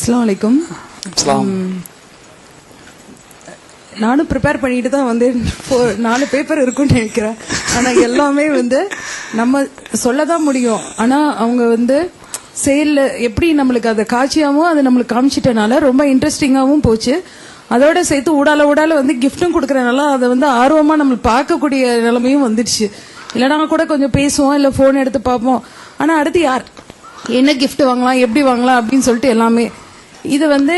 அஸ்ஸலாமு அலைக்கும். நானும் ப்ரிப்பேர் பண்ணிட்டு தான் வந்து 4 பேப்பர் இருக்குன்னு நினைக்கிறேன். ஆனால் எல்லாமே வந்து நம்ம சொல்ல தான் முடியும். ஆனால் அவங்க வந்து செயலில் எப்படி நம்மளுக்கு அதை காட்சியாகவும் அதை நம்மளுக்கு காமிச்சிட்டனால ரொம்ப இன்ட்ரெஸ்டிங்காகவும் போச்சு. அதோட சேர்த்து ஊடால வந்து கிஃப்ட்டும் கொடுக்குறனால அதை வந்து ஆர்வமாக நம்மளுக்கு பார்க்கக்கூடிய நிலைமையும் வந்துடுச்சு. இல்லைனா கூட கொஞ்சம் பேசுவோம், இல்லை ஃபோன் எடுத்து பார்ப்போம். ஆனால் அடுத்து யார் என்ன கிஃப்ட் வாங்கலாம், எப்படி வாங்கலாம் அப்படின்னு சொல்லிட்டு எல்லாமே இது வந்து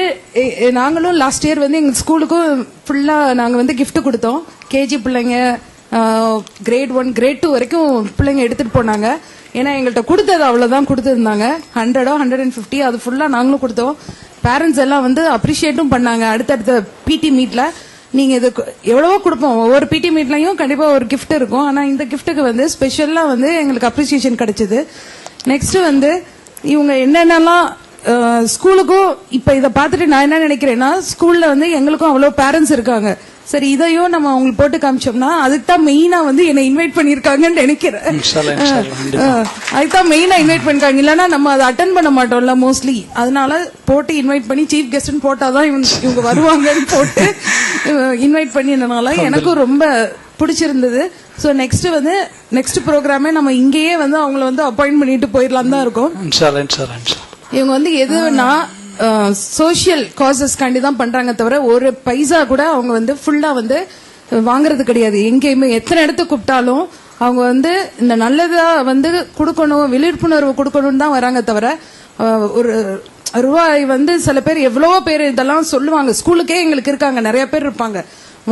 நாங்களும் லாஸ்ட் இயர் வந்து எங்கள் ஸ்கூலுக்கும் ஃபுல்லாக நாங்கள் வந்து கிஃப்ட் கொடுத்தோம். கேஜி பிள்ளைங்க, கிரேட் 1 கிரேட் 2 வரைக்கும் பிள்ளைங்க எடுத்துகிட்டு போனாங்க. ஏன்னா எங்கள்கிட்ட கொடுத்தது அவ்வளோதான் கொடுத்துருந்தாங்க. 100 150 அது ஃபுல்லாக நாங்களும் கொடுத்தோம். பேரண்ட்ஸ் எல்லாம் வந்து அப்ரிஷியேட்டும் பண்ணாங்க. அடுத்தடுத்த பிடி மீட்டில் நீங்கள் இது எவ்வளவோ கொடுப்போம், ஒவ்வொரு பிடி மீட்லையும் கண்டிப்பாக ஒரு கிஃப்ட் இருக்கும். ஆனால் இந்த கிஃப்ட்டுக்கு வந்து ஸ்பெஷலாக வந்து எங்களுக்கு அப்ரிசியேஷன் கிடைச்சிது. நெக்ஸ்ட் வந்து இவங்க என்னென்னலாம் ஸ்கூலுக்கும் இப்போ இதை பார்த்துட்டு நான் என்ன நினைக்கிறேன்னா, ஸ்கூல்ல வந்து எங்களுக்கும் அவ்வளோ பேரண்ட்ஸ் இருக்காங்க. சரி, இதையும் நம்ம அவங்களுக்கு போட்டு காமிச்சோம்னா அதுக்கு தான் மெயினா வந்து என்னை இன்வைட் பண்ணிருக்காங்கன்னு நினைக்கிறேன். அதுக்கு தான் மெயினா இன்வைட் பண்ணிருக்காங்க. இல்லைன்னா நம்ம அதை அட்டன் பண்ண மாட்டோம்ல மோஸ்ட்லி. அதனால போட்டு இன்வைட் பண்ணி சீஃப் கெஸ்ட்னு போட்டாதான் இவங்க வருவாங்கன்னு போட்டு இன்வைட் பண்ணினால எனக்கும் ரொம்ப பிடிச்சிருந்தது. ஸோ நெக்ஸ்ட் ப்ரோக்ராமே நம்ம இங்கேயே வந்து அவங்கள வந்து அப்பாயிண்ட் பண்ணிட்டு போயிடலாம் தான் இருக்கும். இவங்க வந்து எதுனா சோசியல் காசஸ் காண்டி தான் பண்றாங்க தவிர ஒரு பைசா கூட அவங்க வந்து ஃபுல்லா வந்து வாங்குறது கிடையாது. எங்கேயுமே எத்தனை இடத்துக்கு கூப்பிட்டாலும் அவங்க வந்து இந்த நல்லதா வந்து கொடுக்கணும், விழிப்புணர்வு கொடுக்கணும்னு தான் வராங்க தவிர ஒரு ரூபாய் வந்து சில பேர் எவ்வளவோ பேர் இதெல்லாம் சொல்லுவாங்க. ஸ்கூலுக்கே எங்களுக்கு இருக்காங்க, நிறைய பேர் இருப்பாங்க,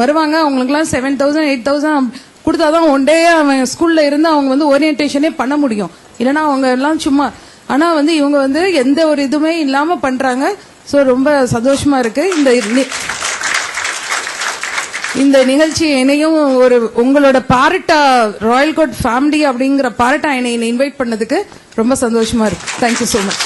வருவாங்க. அவங்களுக்குலாம் 7,000 8,000 கொடுத்தாதான் ஒன் டே அவன் ஸ்கூல்ல இருந்து அவங்க வந்து ஓரியன்டேஷனே பண்ண முடியும். இல்லைன்னா அவங்க எல்லாம் சும்மா. ஆனா வந்து இவங்க வந்து எந்த ஒரு இதுவுமே இல்லாம பண்றாங்க. சோ ரொம்ப சந்தோஷமா இருக்கு. இந்த நிகழ்ச்சி என்னையும் ஒரு உங்களோட பாரட்டா ராயல் கோட் ஃபேமிலி அப்படிங்கிற பாரட்டா என்னை இன்வைட் பண்ணதுக்கு ரொம்ப சந்தோஷமா இருக்கு. Thank you so much.